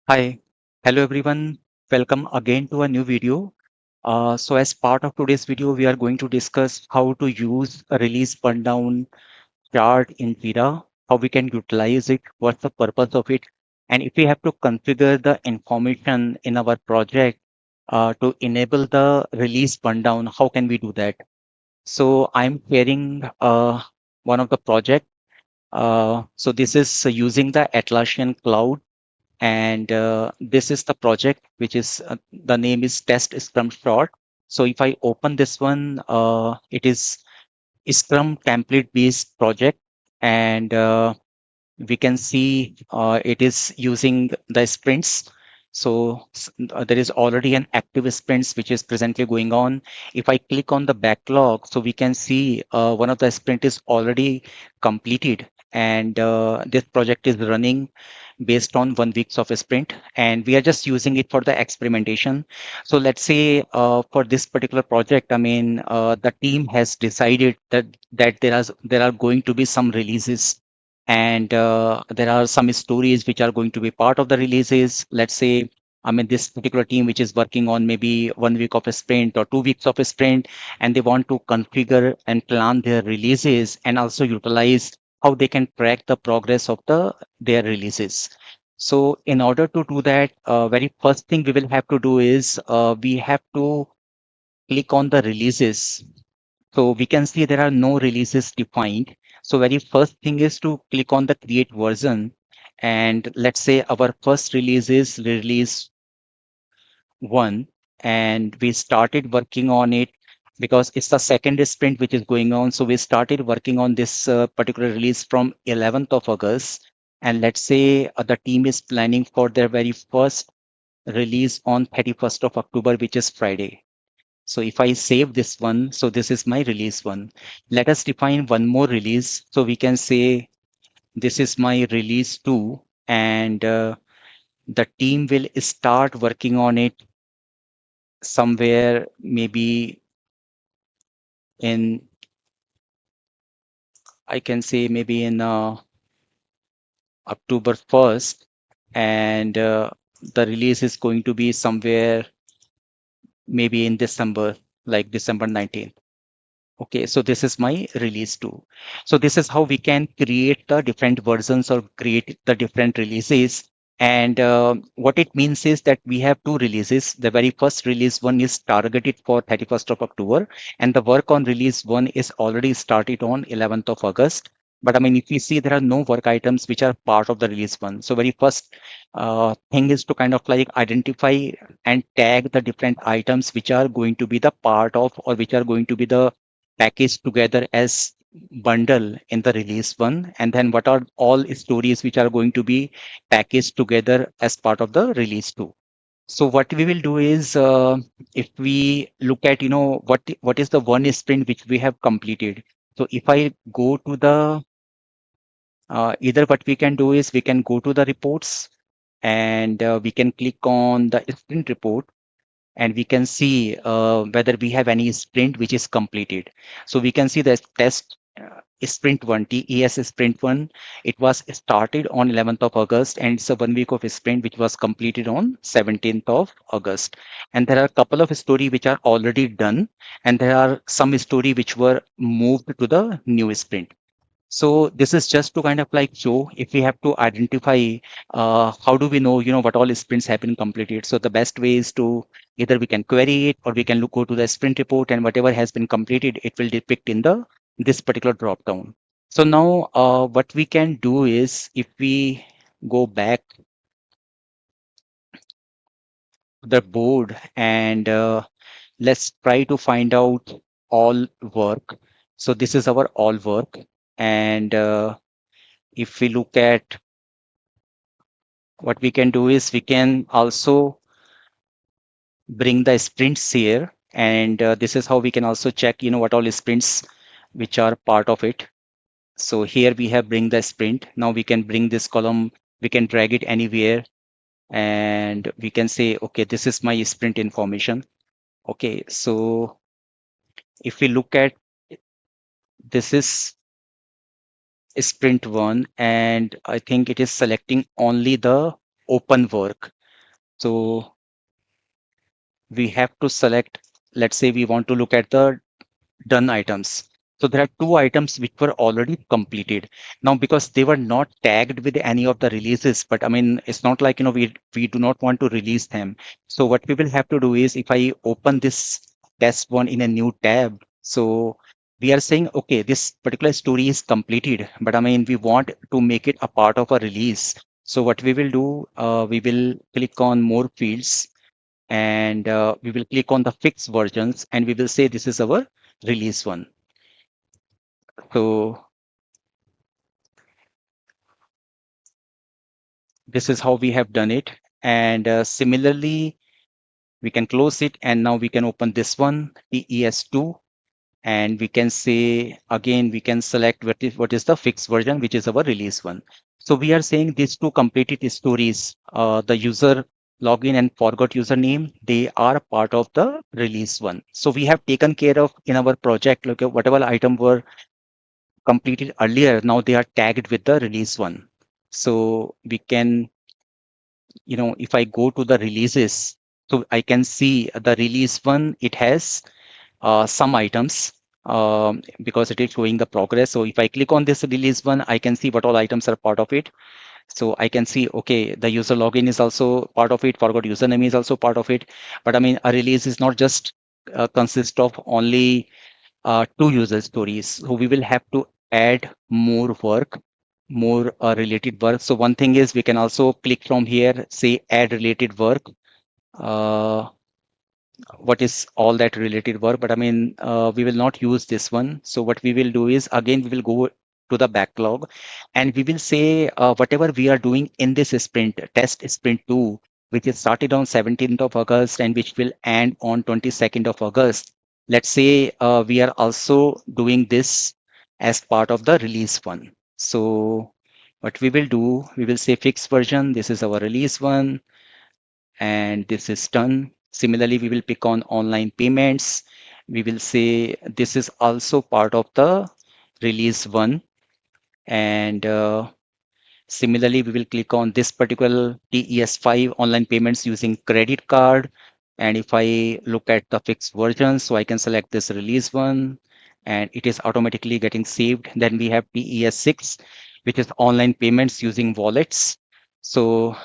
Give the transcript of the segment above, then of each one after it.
Hi, hello everyone. Welcome again to a new video. So as part of today's video, we are going to discuss how to use a release burndown chart in Jira, how we can utilize it, what's the purpose of it, and if we have to configure the information in our project to enable the release burndown, how can we do that? So I'm sharing one of the project. So this is using the Atlassian cloud and this is the project which is the name is test scrum short. So if I open this one, it is scrum template based project, and we can see it is using the sprints. So there is already an active sprints which is presently going on. If I click on the backlog, so we can see one of the sprint is already completed, and this project is running based on 1 weeks of a sprint, and we are just using it for the experimentation. So let's say for this particular project, I mean, the team has decided that there are going to be some releases, and there are some stories which are going to be part of the releases. Let's say, I mean, this particular team which is working on maybe 1 week of a sprint or 2 weeks of a sprint, and they want to configure and plan their releases and also utilize how they can track the progress of their releases. So in order to do that, very first thing we will have to do is we have to click on the releases. So we can see there are no releases defined. So very first thing is to click on the create version. And let's say our first release is release 1, and we started working on it because it's the second sprint which is going on. So we started working on this particular release from 11th of August. And let's say the team is planning for their very first release on 31st of October, which is Friday. So if I save this one, so this is my release 1. Let us define one more release. So we can say this is my release 2, and the team will start working on it somewhere maybe in, I can say maybe in October 1st, and the release is going to be somewhere maybe in December, like December 19th. Okay, so this is my release 2. So this is how we can create the different versions or create the different releases. And what it means is that we have two releases. The very first release 1 is targeted for 31st of October, and the work on release 1 is already started on 11th of August. But I mean, if we see, there are no work items which are part of the release 1. So very first thing is to kind of like identify and tag the different items which are going to be the part of, or which are going to be the packaged together as bundle in the release 1, and then what are all stories which are going to be packaged together as part of the release 2. So what we will do is if we look at what is the one sprint which we have completed. So if I go to the either what we can do is we can go to the reports, and we can click on the sprint report, and we can see whether we have any sprint which is completed. So we can see the test sprint 1, TES sprint 1. It was started on 11th of August, and it's a 1 week of sprint which was completed on 17th of August. And there are a couple of story which are already done, and there are some story which were moved to the new sprint. So this is just to kind of like show if we have to identify how do we know, what all sprints have been completed. So the best way is to either we can query it, or we can go to the sprint report, and whatever has been completed, it will depict in the this particular drop down. So now what we can do is if we go back to the board, and let's try to find out all work. So this is our all work. And if we look at what we can do is we can also bring the sprints here, and this is how we can also check what all sprints which are part of it. So here we have bring the sprint. Now we can bring this column, we can drag it anywhere, and we can say okay, this is my sprint information. Okay, so if we look at, this is sprint 1, and I think it is selecting only the open work. So we have to select, let's say we want to look at the done items. So there are two items which were already completed. Now, because they were not tagged with any of the releases, but I mean, it's not like, we do not want to release them. So what we will have to do is if I open this test one in a new tab, so we are saying, okay, this particular story is completed, but I mean, we want to make it a part of a release. So what we will do, we will click on more fields and we will click on the fixed versions and we will say this is our release one. So this is how we have done it. And similarly, we can close it and now we can open this one, TES2, and we can say again, we can select what is the fixed version, which is our release one. So we are saying these two completed stories, the user login and forgot username, they are part of the release one. So we have taken care of in our project, look at whatever item were completed earlier, now they are tagged with the release one. So we can, if I go to the releases, so I can see the release one, it has some items because it is showing the progress. So if I click on this release one, I can see what all items are part of it. So I can see, okay, the user login is also part of it, forgot username is also part of it. But I mean, a release is not just consist of only two user stories. So we will have to add more work, more related work. So one thing is we can also click from here, say add related work. Uh, what is all that related work? But I mean, we will not use this one. So what we will do is again, we will go to the backlog and we will say whatever we are doing in this sprint, test sprint 2, which is started on 17th of August and which will end on 22nd of August. Let's say we are also doing this as part of the release one. So what we will do, we will say fixed version. This is our release one and this is done. Similarly, we will pick on online payments. We will say this is also part of the release one. And similarly, we will click on this particular TES5 online payments using credit card. And if I look at the fixed version, so I can select this release one and it is automatically getting saved. Then we have TES6, which is online payments using wallets. So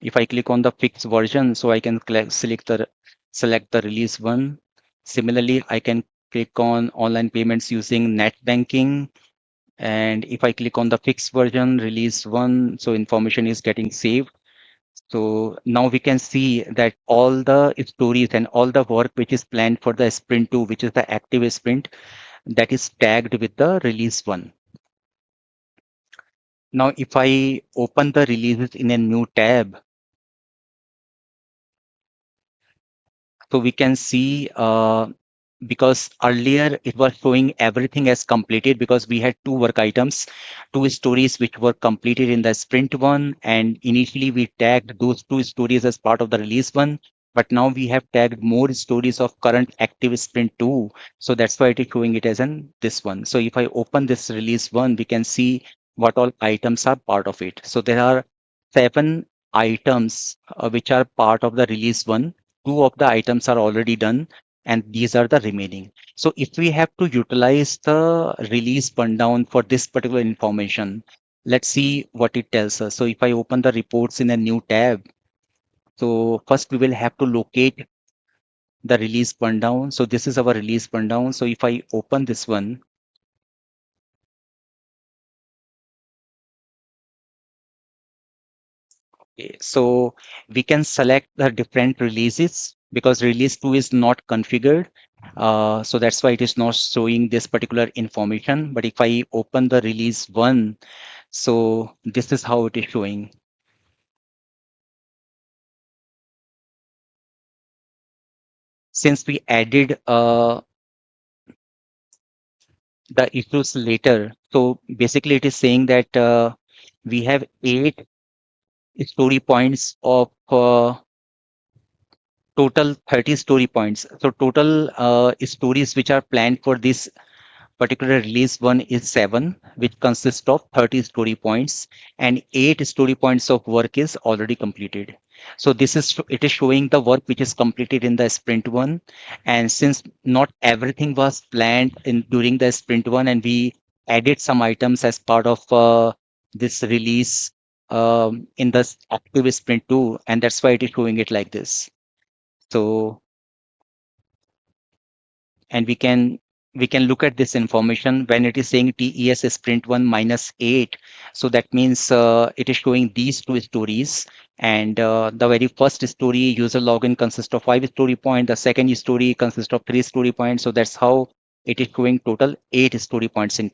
if I click on the fixed version, so I can select the release one. Similarly, I can click on online payments using net banking. And if I click on the fixed version, release one, so information is getting saved. So now we can see that all the stories and all the work which is planned for the sprint 2, which is the active sprint, that is tagged with the release one. Now, if I open the releases in a new tab, so we can see because earlier it was showing everything as completed because we had two work items, two stories which were completed in the sprint one. And initially we tagged those two stories as part of the release one. But now we have tagged more stories of current active sprint two. So that's why it is showing it as in this one. So if I open this release one, we can see what all items are part of it. So there are 7 items which are part of the release one. Two of the items are already done and these are the remaining. So if we have to utilize the release burndown for this particular information, let's see what it tells us. So if I open the reports in a new tab, so first we will have to locate the release burndown. So this is our release burndown. So if I open this one, okay, so we can select the different releases because release 2 is not configured. So that's why it is not showing this particular information. But if I open the release 1, so this is how it is showing. Since we added the issues later, so basically it is saying that we have 8 story points of total 30 story points. So total stories which are planned for this particular release one is 7, which consists of 30 story points, and 8 story points of work is already completed. So this is it is showing the work which is completed in the sprint one. And since not everything was planned in during the sprint one, and we added some items as part of this release in the active sprint two, and that's why it is showing it like this. So, and we can look at this information when it is saying TES sprint 1 minus 8. So that means it is showing these two stories. And the very first story, user login, consists of 5 story points. The second story consists of 3 story points. So that's how it is showing total 8 story points in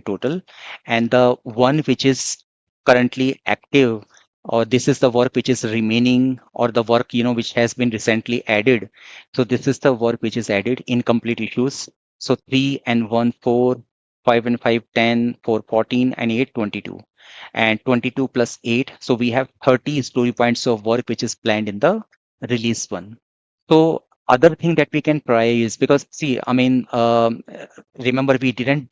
total. And the one which is currently active, or this is the work which is remaining, or the work which has been recently added. So this is the work which is added, incomplete issues. So 3 and 1, 4, 5 and 5, 10, 4, 14, and 8, 22. And 22 plus 8. So we have 30 story points of work which is planned in the release one. So other thing that we can try is, because see, I mean, remember we didn't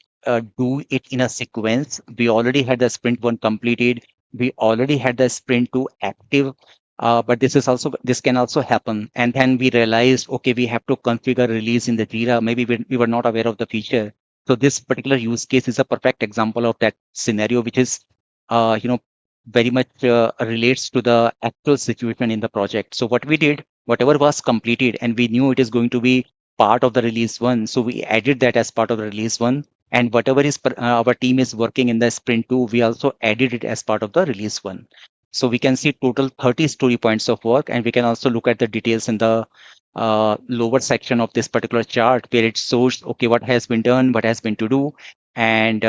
do it in a sequence. We already had the sprint one completed. We already had the sprint two active. But this can also happen. And then we realized, okay, we have to configure release in the Jira. Maybe we were not aware of the feature. So this particular use case is a perfect example of that scenario, which is, uh, you know, very much relates to the actual situation in the project. So what we did, whatever was completed, and we knew it is going to be part of the release one, so we added that as part of the release one. And whatever is our team is working in the sprint two, we also added it as part of the release one. So we can see total 30 story points of work, and we can also look at the details in the lower section of this particular chart, where it shows, okay, what has been done, what has been to do. And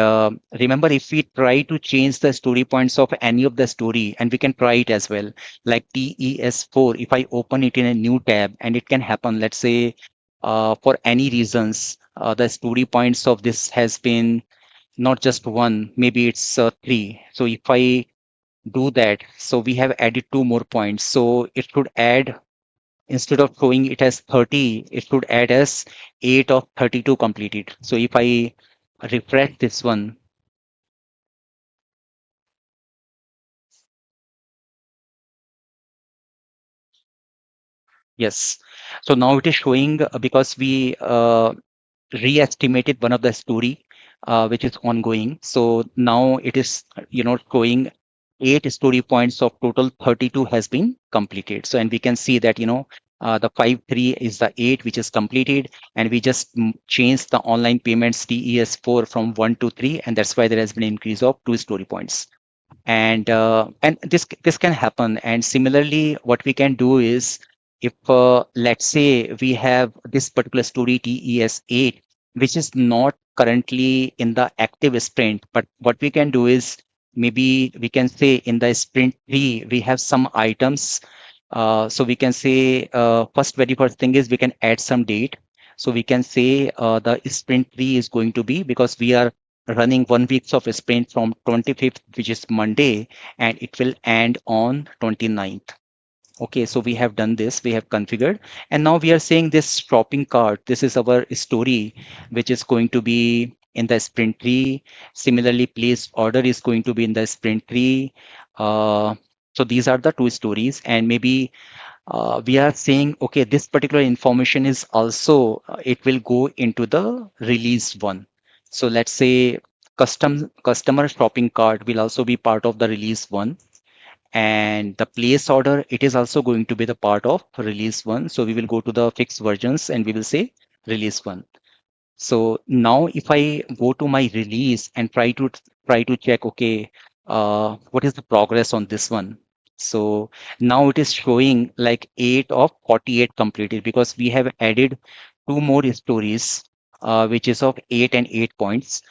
remember, if we try to change the story points of any of the story, and we can try it as well, like TES4, if I open it in a new tab, and it can happen, let's say, for any reasons, the story points of this has been not just one, maybe it's three. So if I do that, so we have added two more points. So it should add, instead of showing it as 30, it should add as 8 of 32 completed. So if I refresh this one, yes. So now it is showing, because we re-estimated one of the story, which is ongoing. So now it is, showing 8 story points of total 32 has been completed. So, and we can see that, the 5.3 is the 8 which is completed, and we just changed the online payments TES4 from 1 to 3, and that's why there has been an increase of 2 story points. And this can happen. And similarly, what we can do is, if let's say we have this particular story TES8, which is not currently in the active sprint, but what we can do is, maybe we can say in the sprint 3 we have some items. So we can say, very first thing is we can add some date. So we can say the sprint 3 is going to be, because we are running 1 week of sprint from 25th, which is Monday, and it will end on 29th. Okay, so we have done this, we have configured, and now we are saying this shopping cart. This is our story, which is going to be in the sprint 3. Similarly, place order is going to be in the sprint 3. Uh, so these are the two stories, and maybe we are saying, okay, this particular information is also, it will go into the release one. So let's say customer shopping cart will also be part of the release one, and the place order, it is also going to be the part of release one. So we will go to the fixed versions, and we will say release one. So now if I go to my release and try to check, okay, what is the progress on this one? So now it is showing like 8 of 48 completed, because we have added two more stories, which is of 8 and 8 points.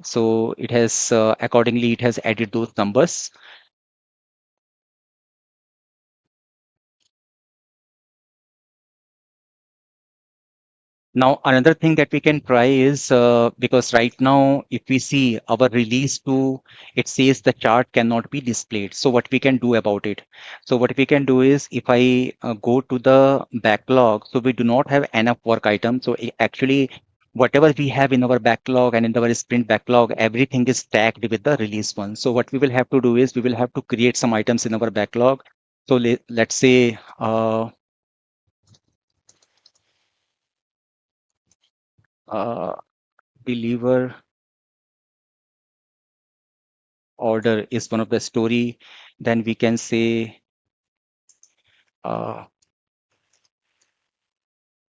So it has, accordingly, it has added those numbers. Now, another thing that we can try is, because right now, if we see our release to, it says the chart cannot be displayed. So what we can do about it? So what we can do is, if I go to the backlog, so we do not have enough work items. So actually, whatever we have in our backlog and in our sprint backlog, everything is tagged with the release one. So what we will have to do is we will have to create some items in our backlog. So let's say uh, deliver order is one of the story. Then we can say uh,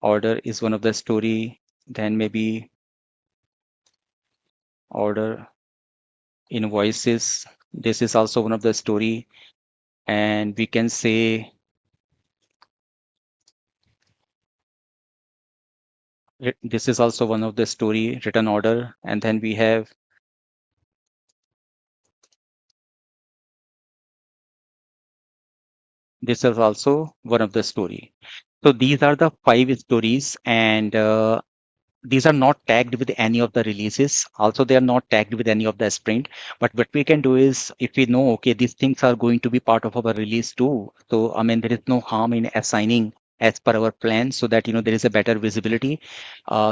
order is one of the story. Then maybe order invoices. This is also one of the story. And we can say this is also one of the story written order. And then we have this is also one of the story. So these are the 5 stories, and these are not tagged with any of the releases. Also, they are not tagged with any of the sprint. But what we can do is, if we know, okay, these things are going to be part of our release too. So, I mean, there is no harm in assigning as per our plan, so that there is a better visibility.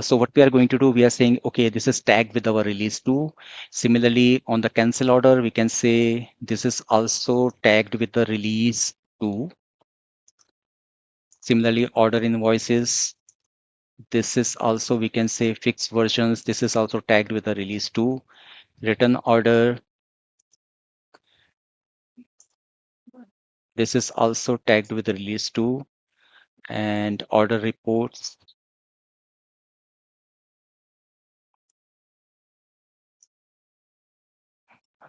So what we are going to do, we are saying, okay, this is tagged with our release too. Similarly, on the cancel order, we can say this is also tagged with the release too. Similarly, order invoices, this is also, we can say, fixed versions. This is also tagged with the release 2. Written order, this is also tagged with the release 2. And order reports,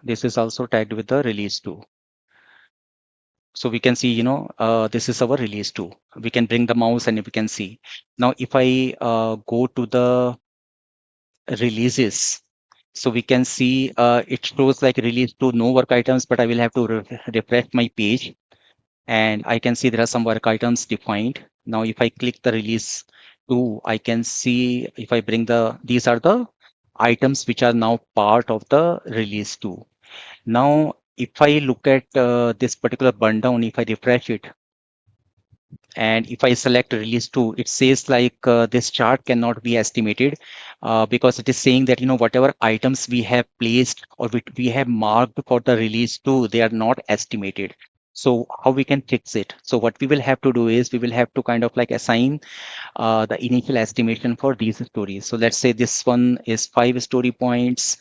this is also tagged with the release 2. So we can see, this is our release 2. We can bring the mouse and we can see. Now, if I go to the releases, so we can see it shows like release 2, no work items, but I will have to refresh my page. And I can see there are some work items defined. Now, if I click the release 2, I can see if I bring these are the items which are now part of the release 2. Now, if I look at this particular burndown, if I refresh it, and if I select release 2, it says like this chart cannot be estimated because it is saying that, whatever items we have placed or we have marked for the release 2, they are not estimated. So how we can fix it? So what we will have to do is we will have to kind of like assign the initial estimation for these stories. So let's say this one is 5 story points.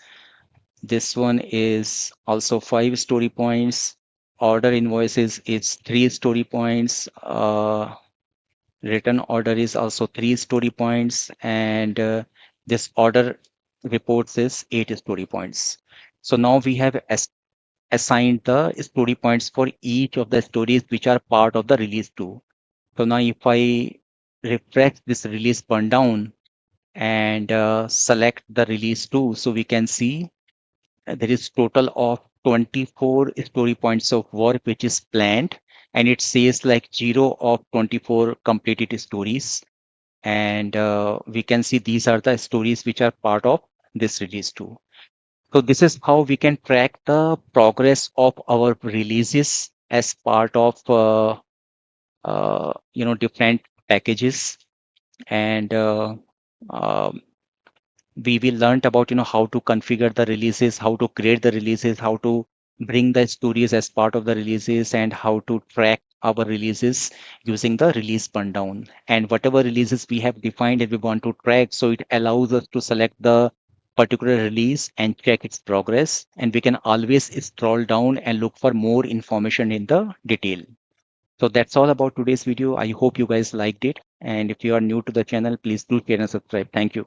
This one is also 5 story points. Order invoices is 3 story points. Written order is also 3 story points, and this order reports is 8 story points. So now we have assigned the story points for each of the stories which are part of the release 2. So now if I refresh this release burn down and select the release 2, so we can see there is total of 24 story points of work which is planned, and it says like 0 of 24 completed stories. And we can see these are the stories which are part of this release too. So this is how we can track the progress of our releases as part of different packages. And um, we learned about how to configure the releases, how to create the releases, how to bring the stories as part of the releases, and how to track our releases using the release burndown. And whatever releases we have defined and we want to track, so it allows us to select the particular release and check its progress, and we can always scroll down and look for more information in the detail. So that's all about today's video. I hope you guys liked it, and if you are new to the channel, please do share and subscribe. Thank you.